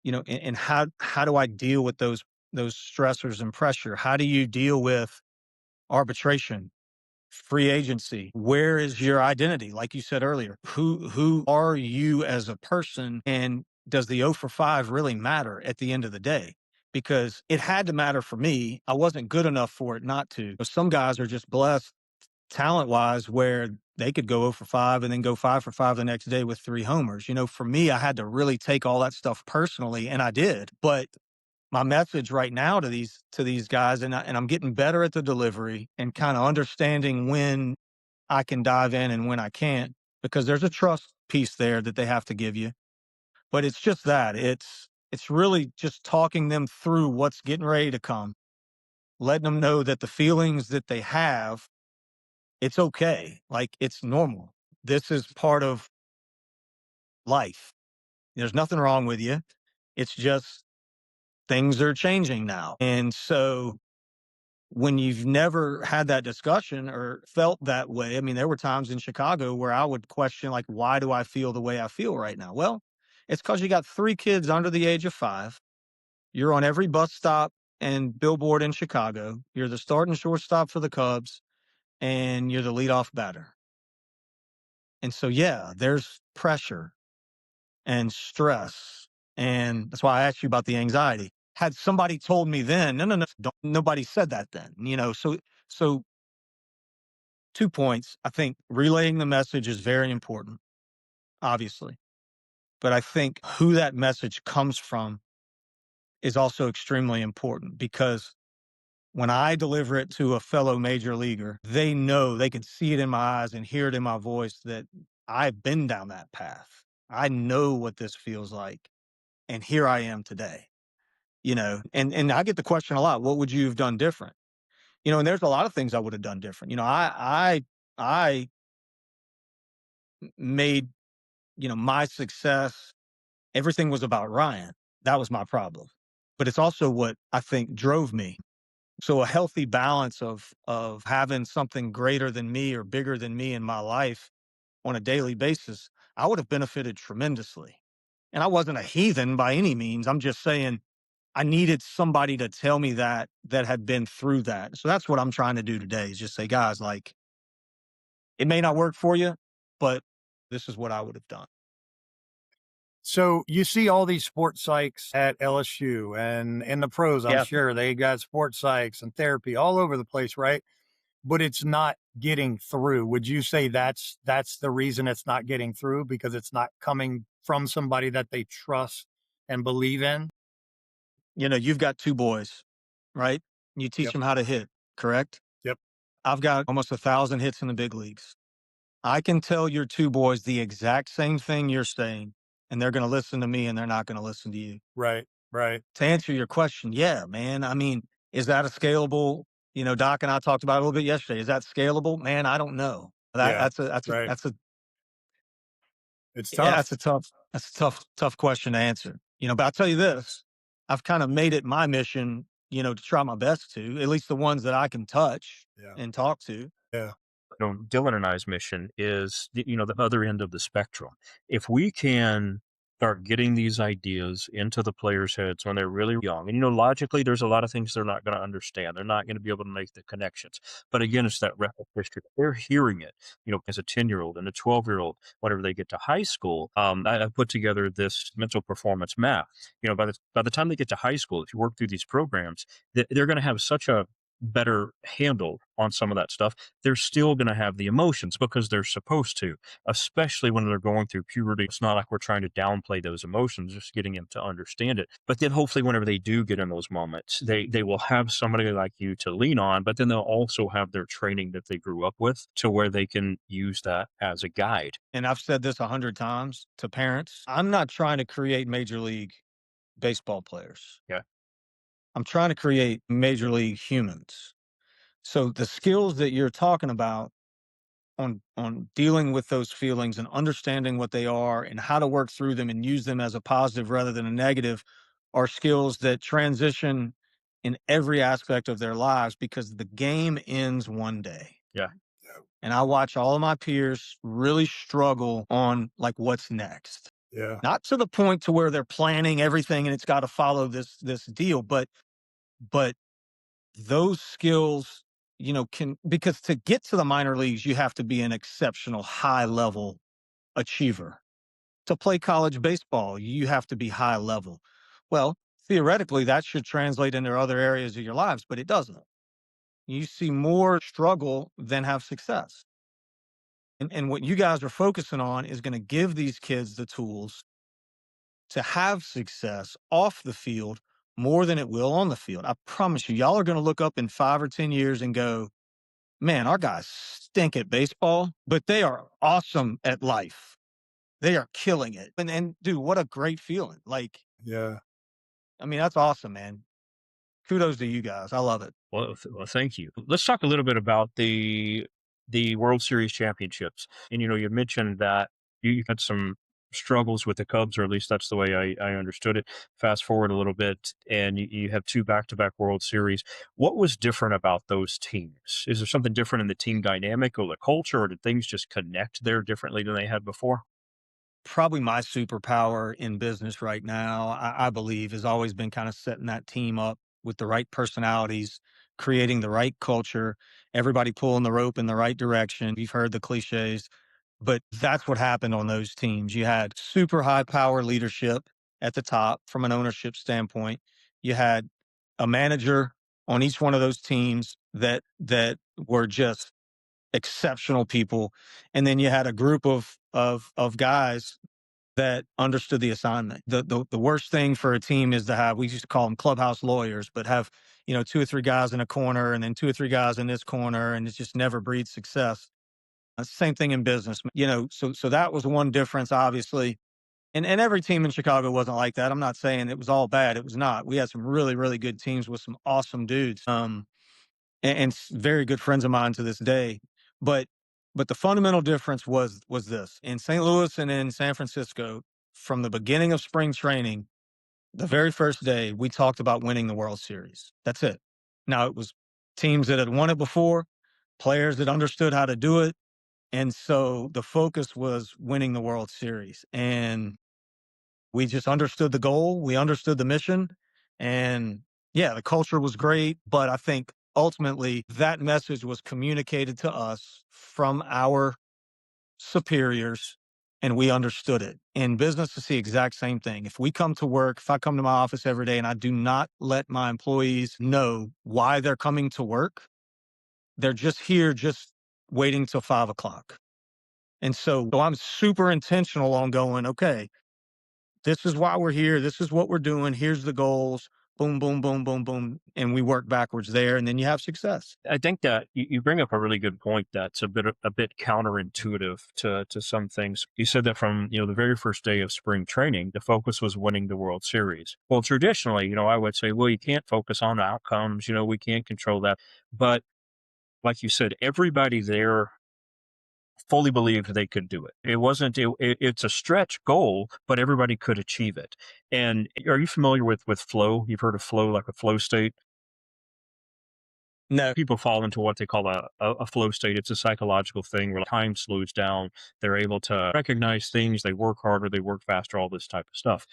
and how do I deal with those stressors and pressure? How do you deal with arbitration? Free agency. Where is your identity? Like you said earlier, who are you as a person? And does the 0 for 5 really matter at the end of the day? Because it had to matter for me. I wasn't good enough for it not to. But some guys are just blessed talent wise where they could go 0 for 5 and then go 5 for 5 the next day with 3 homers. For me, I had to really take all that stuff personally, and I did. But my message right now to these guys, and I'm getting better at the delivery and kind of understanding when I can dive in and when I can't, because there's a trust piece there that they have to give you. But it's just that it's really just talking them through what's getting ready to come, letting them know that the feelings that they have, it's okay. Like, it's normal. This is part of life. There's nothing wrong with you. It's just things are changing now. And so when you've never had that discussion or felt that way, I mean, there were times in Chicago where I would question, like, why do I feel the way I feel right now? Well, it's because you got 3 kids under the age of 5. You're on every bus stop and billboard in Chicago. You're the starting shortstop for the Cubs, and you're the leadoff batter. And so, yeah, there's pressure and stress. And that's why I asked you about the anxiety. Had somebody told me then, no, no, no, don't, nobody said that then, so 2 points. I think relaying the message is very important, obviously. But I think who that message comes from is also extremely important, because when I deliver it to a fellow major leaguer, they know, they can see it in my eyes and hear it in my voice that I've been down that path. I know what this feels like. And here I am today, and I get the question a lot, what would you have done different? And there's a lot of things I would have done different. I made, my success, everything was about Ryan. That was my problem. But it's also what I think drove me. So a healthy balance of having something greater than me or bigger than me in my life on a daily basis, I would have benefited tremendously. And I wasn't a heathen by any means. I'm just saying I needed somebody to tell me that had been through that. So that's what I'm trying to do today, is just say, guys, like, it may not work for you, but this is what I would have done. So you see all these sports psychs at LSU and in the pros, I'm Yeah. sure they got sports psychs and therapy all over the place, right? But it's not getting through. Would you say that's the reason it's not getting through, because it's not coming from somebody that they trust and believe in? You've got 2 boys, right? You teach Yep. them how to hit, correct? Yep. I've got almost 1,000 hits in the big leagues. I can tell your 2 boys the exact same thing you're saying, and they're going to listen to me and they're not going to listen to you. Right. Right. To answer your question, yeah, man. I mean, is that a scalable? Doc and I talked about it a little bit yesterday. Is that scalable? Man, I don't know. That Yeah. that's a that's a Right. that's a It's yeah, tough. that's a tough question to answer. But I'll tell you this: I've kind of made it my mission, to try my best to, at least the ones that I can touch Yeah. and talk to. Yeah. Dylan and I's mission is, the other end of the spectrum. If we can start getting these ideas into the players' heads when they're really young, and logically, there's a lot of things they're not going to understand. They're not going to be able to make the connections. But again, it's that repetition. They're hearing it, as a 10-year-old and a 12-year-old. Whenever they get to high school, I put together this mental performance map. By the time they get to high school, if you work through these programs, they're going to have such a better handle on some of that stuff. They're still going to have the emotions because they're supposed to, especially when they're going through puberty. It's not like we're trying to downplay those emotions, just getting them to understand it. But then hopefully whenever they do get in those moments, they will have somebody like you to lean on, but then they'll also have their training that they grew up with to where they can use that as a guide. And I've said this 100 times to parents. I'm not trying to create major league baseball players. Yeah. I'm trying to create major league humans. So the skills that you're talking about on dealing with those feelings and understanding what they are and how to work through them and use them as a positive rather than a negative are skills that transition in every aspect of their lives, because the game ends one day. Yeah. And I watch all of my peers really struggle on, like, what's next. Yeah. Not to the point to where they're planning everything and it's got to follow this deal, but those skills, can, because to get to the minor leagues, you have to be an exceptional high level achiever. To play college baseball, you have to be high level. Well, theoretically, that should translate into other areas of your lives, but it doesn't. You see more struggle than have success. And what you guys are focusing on is going to give these kids the tools to have success off the field more than it will on the field. I promise you, y'all are going to look up in 5 or 10 years and go, man, our guys stink at baseball, but they are awesome at life. They are killing it. And dude, what a great feeling. Like, Yeah. I mean, that's awesome, man. Kudos to you guys. I love it. Well, thank you. Let's talk a little bit about the World Series championships. And you mentioned that you had some struggles with the Cubs, or at least that's the way I understood it. Fast forward a little bit, and you have two back-to-back World Series. What was different about those teams? Is there something different in the team dynamic or the culture, or did things just connect there differently than they had before? Probably my superpower in business right now, I believe, has always been kind of setting that team up with the right personalities, creating the right culture, everybody pulling the rope in the right direction. You've heard the cliches, but that's what happened on those teams. You had super high power leadership at the top from an ownership standpoint. You had a manager on each one of those teams that were just exceptional people, and then you had a group of guys that understood the assignment. The worst thing for a team is to have, we used to call them clubhouse lawyers, but have, two or three guys in a corner and then two or three guys in this corner, and it just never breeds success. Same thing in business, so that was one difference, obviously. And every team in Chicago wasn't like that. I'm not saying it was all bad. It was not. We had some really, really good teams with some awesome dudes. And very good friends of mine to this day. But the fundamental difference was this: in St. Louis and in San Francisco, from the beginning of spring training, the very first day, we talked about winning the World Series. That's it. Now it was teams that had won it before, players that understood how to do it, and so the focus was winning the World Series. And we just understood the goal, we understood the mission, and yeah, the culture was great. But I think ultimately that message was communicated to us from our superiors, and we understood it. In business, it's the exact same thing. If we come to work, if I come to my office every day and I do not let my employees know why they're coming to work, they're just here, just waiting till 5 o'clock. And so I'm super intentional on going, okay, this is why we're here. This is what we're doing. Here's the goals. Boom, boom, boom, boom, boom. And we work backwards there, and then you have success. I think that you bring up a really good point that's a bit counterintuitive to some things. You said that from the very first day of spring training, the focus was winning the World Series. Well, traditionally, I would say, well, you can't focus on outcomes. We can't control that. But like you said, everybody there fully believed they could do it. It wasn't. It's a stretch goal, but everybody could achieve it. And are you familiar with flow? You've heard of flow, like a flow state. No. People fall into what they call a flow state. It's a psychological thing where time slows down. They're able to recognize things. They work harder. They work faster. All this type of stuff.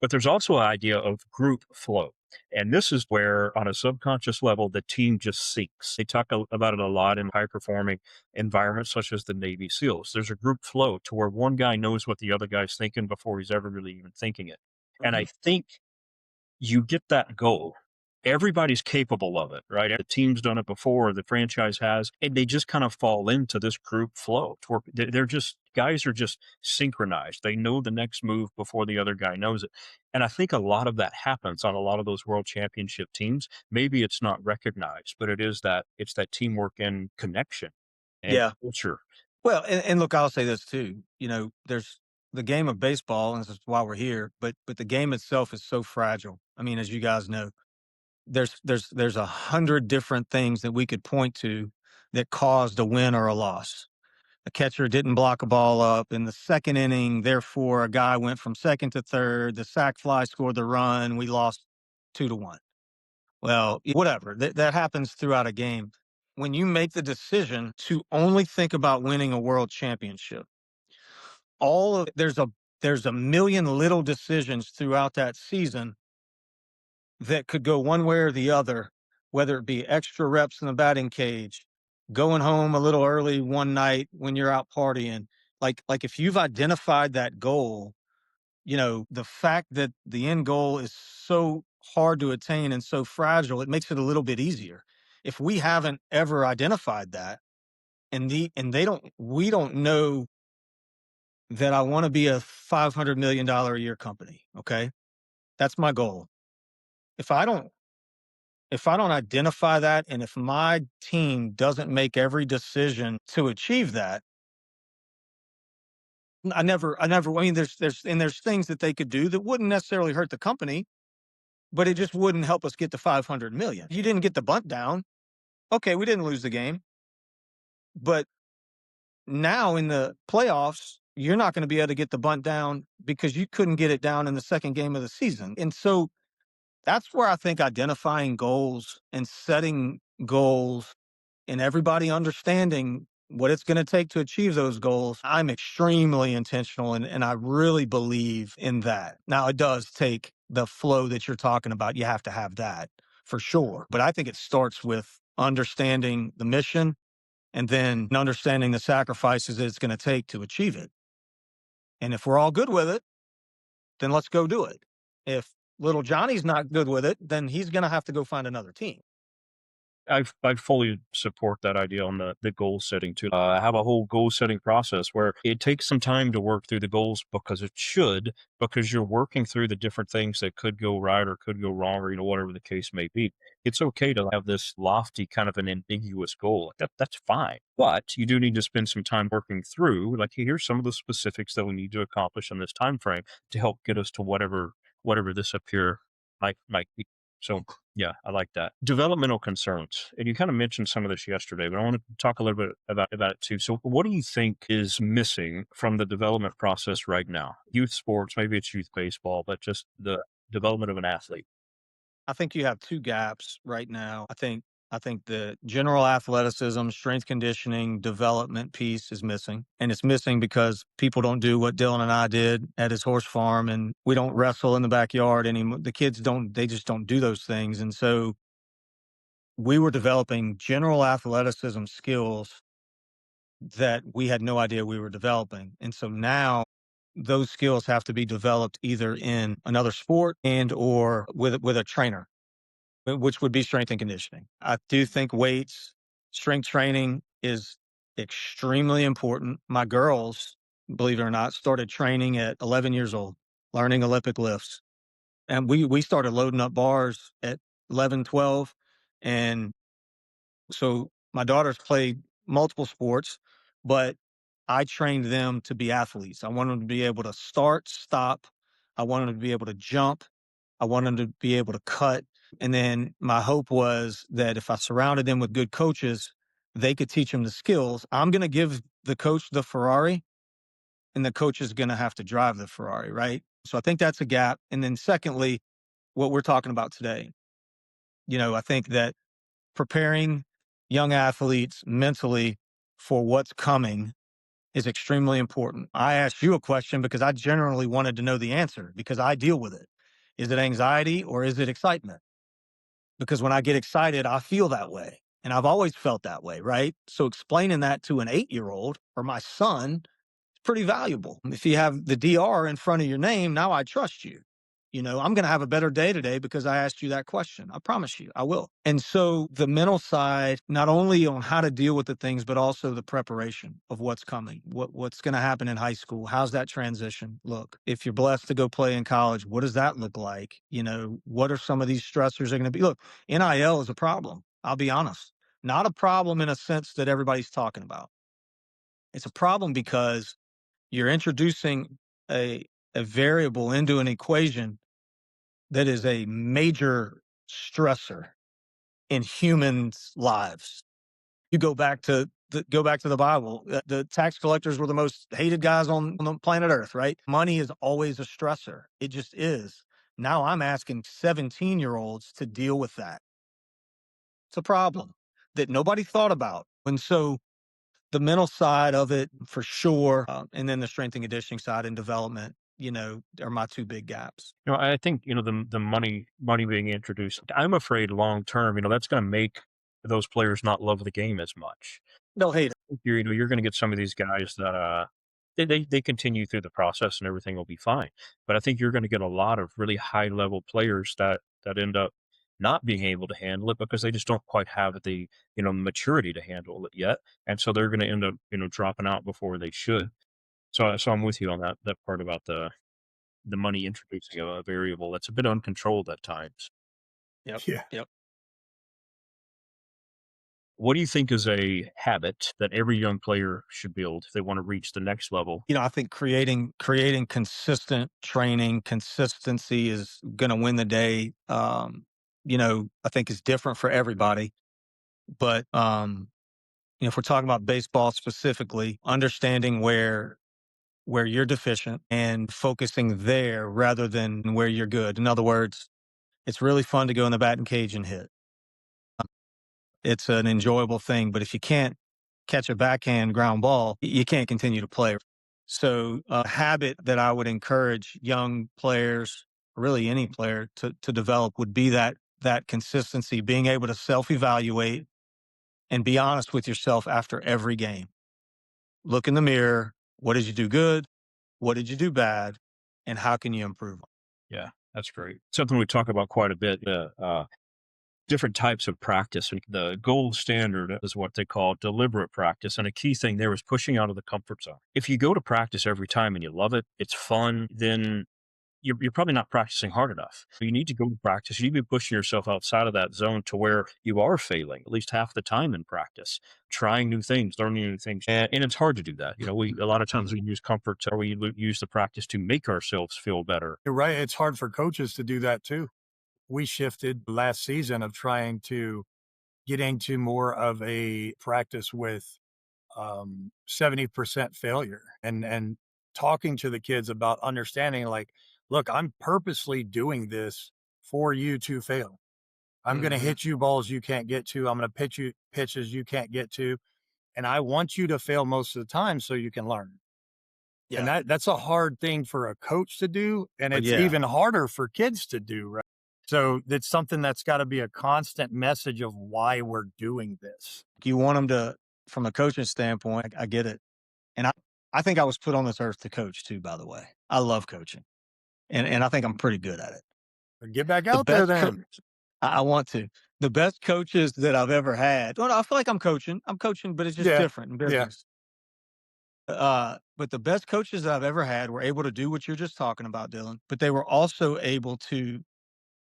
But there's also an idea of group flow. And this is where, on a subconscious level, the team just sinks. They talk about it a lot in high performing environments, such as the Navy SEALs. There's a group flow to where one guy knows what the other guy's thinking before he's ever really even thinking it. And I Mhm. think you get that goal. Everybody's capable of it, right? The team's done it before, the franchise has, and they just kind of fall into this group flow. To where they're just, guys are just synchronized. They know the next move before the other guy knows it. And I think a lot of that happens on a lot of those world championship teams. Maybe it's not recognized, but it's that teamwork and connection and Yeah. culture. Well, and look, I'll say this too. There's the game of baseball, and this is why we're here. But the game itself is so fragile. I mean, as you guys know, there's 100 different things that we could point to that caused a win or a loss. The catcher didn't block a ball up in the second inning, therefore a guy went from second to third. The sac fly scored the run. We lost 2-1. Well, whatever. That happens throughout a game. When you make the decision to only think about winning a world championship, there's a million little decisions throughout that season that could go one way or the other, whether it be extra reps in the batting cage, going home a little early one night when you're out partying. Like if you've identified that goal, the fact that the end goal is so hard to attain and so fragile, it makes it a little bit easier. If we haven't ever identified that, and we don't know that I want to be a $500 million a year company. Okay. That's my goal. If I don't if I don't identify that, and if my team doesn't make every decision to achieve that, I mean, there's things that they could do that wouldn't necessarily hurt the company, but it just wouldn't help us get to 500 million. You didn't get the bunt down. Okay, we didn't lose the game, but now in the playoffs, you're not going to be able to get the bunt down because you couldn't get it down in the second game of the season. And so that's where I think identifying goals and setting goals and everybody understanding what it's going to take to achieve those goals, I'm extremely intentional and I really believe in that. Now, it does take the flow that you're talking about. You have to have that for sure. But I think it starts with understanding the mission and then understanding the sacrifices that it's going to take to achieve it. And if we're all good with it, then let's go do it. If little Johnny's not good with it, then he's going to have to go find another team. I fully support that idea on the goal setting too. I have a whole goal setting process where it takes some time to work through the goals because it should, because you're working through the different things that could go right or could go wrong, or whatever the case may be. It's okay to have this lofty kind of an ambiguous goal. That's fine, but you do need to spend some time working through. Like, here's some of the specifics that we need to accomplish in this time frame to help get us to whatever this up here might be. So yeah, I like that. Developmental concerns. And you kind of mentioned some of this yesterday, but I want to talk a little bit about it too. So what do you think is missing from the development process right now? Youth sports, maybe it's youth baseball, but just the development of an athlete. I think you have two gaps right now. I think the general athleticism, strength conditioning, development piece is missing. And it's missing because people don't do what Dylan and I did at his horse farm, and we don't wrestle in the backyard anymore. The kids don't, they just don't do those things. And so we were developing general athleticism skills that we had no idea we were developing. And so now those skills have to be developed either in another sport and or with a trainer, which would be strength and conditioning. I do think weights, strength training is extremely important. My girls, believe it or not, started training at 11 years old, learning Olympic lifts. And we started loading up bars at 11, 12. And so my daughters played multiple sports, but I trained them to be athletes. I want them to be able to start, stop. I want them to be able to jump. I want them to be able to cut. And then my hope was that if I surrounded them with good coaches, they could teach them the skills. I'm going to give the coach the Ferrari, and the coach is going to have to drive the Ferrari, right? So I think that's a gap. And then secondly, what we're talking about today, I think that preparing young athletes mentally for what's coming is extremely important. I asked you a question because I generally wanted to know the answer because I deal with it. Is it anxiety or is it excitement? Because when I get excited, I feel that way. And I've always felt that way, right? So explaining that to an 8-year-old or my son is pretty valuable. If you have the DR in front of your name, now I trust you. I'm going to have a better day today because I asked you that question. I promise you, I will. And so the mental side, not only on how to deal with the things, but also the preparation of what's coming, what's going to happen in high school. How's that transition look? If you're blessed to go play in college, what does that look like? What are some of these stressors are going to be? Look, NIL is a problem. I'll be honest. Not a problem in a sense that everybody's talking about. It's a problem because you're introducing a variable into an equation that is a major stressor in humans' lives. You go back to the Bible. The tax collectors were the most hated guys on the planet Earth, right? Money is always a stressor. It just is. Now I'm asking 17-year-olds to deal with that. It's a problem that nobody thought about. And so the mental side of it for sure, and then the strength and conditioning side and development, are my two big gaps. I think, the money being introduced, I'm afraid long term, that's going to make those players not love the game as much. They'll hate it. You're going to get some of these guys that they continue through the process and everything will be fine. But I think you're going to get a lot of really high level players that end up not being able to handle it because they just don't quite have the maturity to handle it yet, and so they're going to end up dropping out before they should. So I'm with you on that part about the money introducing a variable that's a bit uncontrolled at times. Yep. Yeah. Yep. What do you think is a habit that every young player should build if they want to reach the next level? I think creating consistent training, consistency is going to win the day. I think it's different for everybody, but if we're talking about baseball specifically, understanding where you're deficient and focusing there rather than where you're good. In other words, it's really fun to go in the batting cage and hit. It's an enjoyable thing, but if you can't catch a backhand ground ball, you can't continue to play. So a habit that I would encourage young players, really any player to develop would be that consistency, being able to self-evaluate and be honest with yourself after every game. Look in the mirror. What did you do good? What did you do bad? And how can you improve? Yeah, that's great. Something we talk about quite a bit. Different types of practice. And the gold standard is what they call deliberate practice. And a key thing there is pushing out of the comfort zone. If you go to practice every time and you love it, it's fun, then you're probably not practicing hard enough. So you need to go to practice. You need to be pushing yourself outside of that zone to where you are failing at least half the time in practice, trying new things, learning new things. And it's hard to do that. A lot of times we use comfort or we use the practice to make ourselves feel better. You're right. It's hard for coaches to do that too. We shifted last season of trying to get into more of a practice with 70% failure and talking to the kids about understanding like, look, I'm purposely doing this for you to fail. I'm going to Mhm. hit you balls you can't get to. I'm going to pitch you pitches you can't get to. And I want you to fail most of the time so you can learn. And Yeah. that's a hard thing for a coach to do. And But it's yeah, even harder for kids to do. Right. So it's something that's got to be a constant message of why we're doing this. you want them to, from a coaching standpoint, I get it. And I think I was put on this earth to coach too, by the way. I love coaching. And I think I'm pretty good at it. Get back The out there best coach then. I want to. The best coaches that I've ever had. Well, I feel like I'm coaching. I'm coaching, but it's just Yeah. different in Yeah. business. But the best coaches that I've ever had were able to do what you're just talking about, Dylan. But they were also able to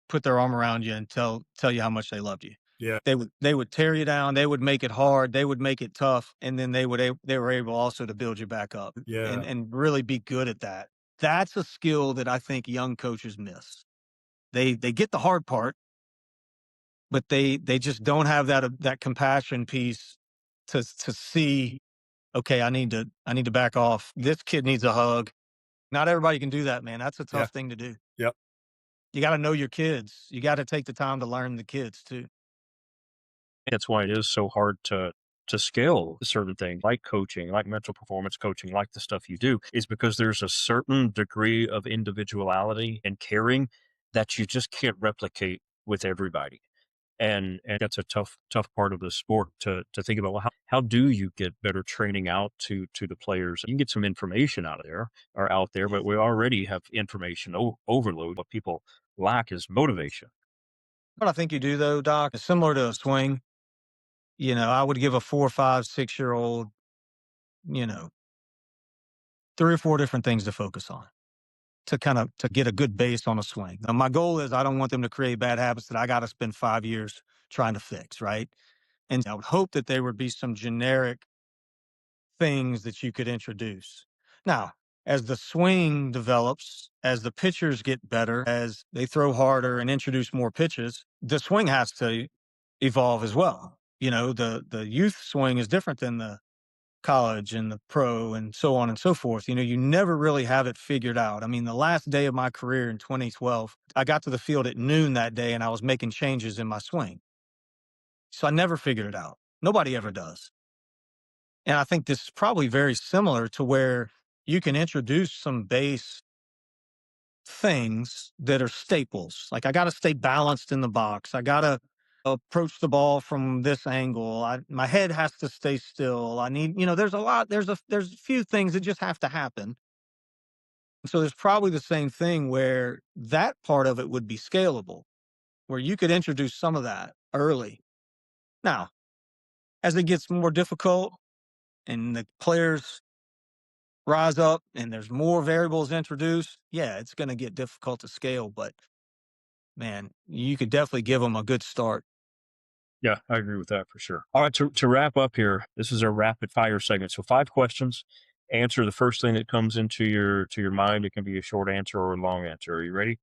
put their arm around you and tell you how much they loved you. Yeah. They would tear you down. They would make it hard. They would make it tough, and then they were able also to build you back up and Yeah. really be good at that. That's a skill that I think young coaches miss. They get the hard part, but they just don't have that compassion piece to see. Okay, I need to back off. This kid needs a hug. Not everybody can do that, man. That's a Yeah. tough thing to do. Yep. You got to know your kids. You got to take the time to learn the kids too. That's why it is so hard to scale certain things like coaching, like mental performance coaching, like the stuff you do, is because there's a certain degree of individuality and caring that you just can't replicate with everybody. And that's a tough part of the sport to think about. Well, how do you get better training out to the players? You can get some information out there, but we already have information overload. What people lack is motivation. What I think you do though, Doc, is similar to a swing. I would give a 4, 5, 6 year old, you know, 3 or 4 different things to focus on to get a good base on a swing. Now, my goal is I don't want them to create bad habits that I got to spend 5 years trying to fix, right? And I would hope that there would be some generic things that you could introduce. Now, as the swing develops, as the pitchers get better, as they throw harder and introduce more pitches, the swing has to evolve as well. The youth swing is different than the college and the pro and so on and so forth. You never really have it figured out. I mean, the last day of my career in 2012, I got to the field at noon that day and I was making changes in my swing. So I never figured it out. Nobody ever does. And I think this is probably very similar to where you can introduce some base things that are staples. Like I got to stay balanced in the box. I got to approach the ball from this angle. My head has to stay still. I need, there's a lot, there's a few things that just have to happen. So there's probably the same thing where that part of it would be scalable, where you could introduce some of that early. Now, as it gets more difficult and the players rise up and there's more variables introduced, yeah, it's going to get difficult to scale. But man, you could definitely give them a good start. Yeah, I agree with that for sure. All right, to wrap up here, this is a rapid fire segment. So 5 questions. Answer the first thing that comes into your mind. It can be a short answer or a long answer. Are you ready?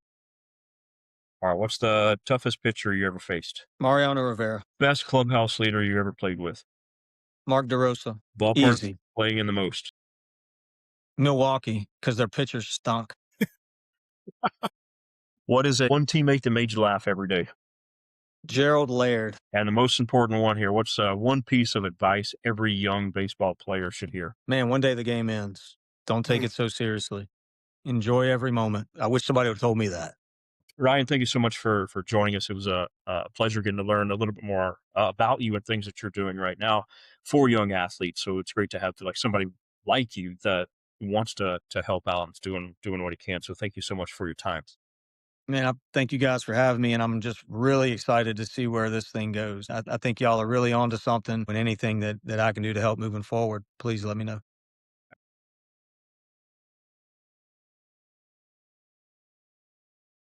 All right, what's the toughest pitcher you ever faced? Mariano Rivera, Best clubhouse leader you ever played with? Mark DeRosa, Ballpark easy. playing in the most? Milwaukee, because their pitchers stunk. What is it one teammate that made you laugh every day? Gerald Laird, And the most important one here, what's one piece of advice every young baseball player should hear? man, one day the game ends. Don't take it so seriously. Enjoy every moment. I wish somebody would have told me that. Ryan, thank you so much for joining us. It was a pleasure getting to learn a little bit more about you and things that you're doing right now for young athletes. So it's great to have like somebody like you that wants to help out and is doing what he can. So thank you so much for your time. Man, I thank you guys for having me, and I'm just really excited to see where this thing goes. I think y'all are really onto something, and anything that I can do to help moving forward, please let me know.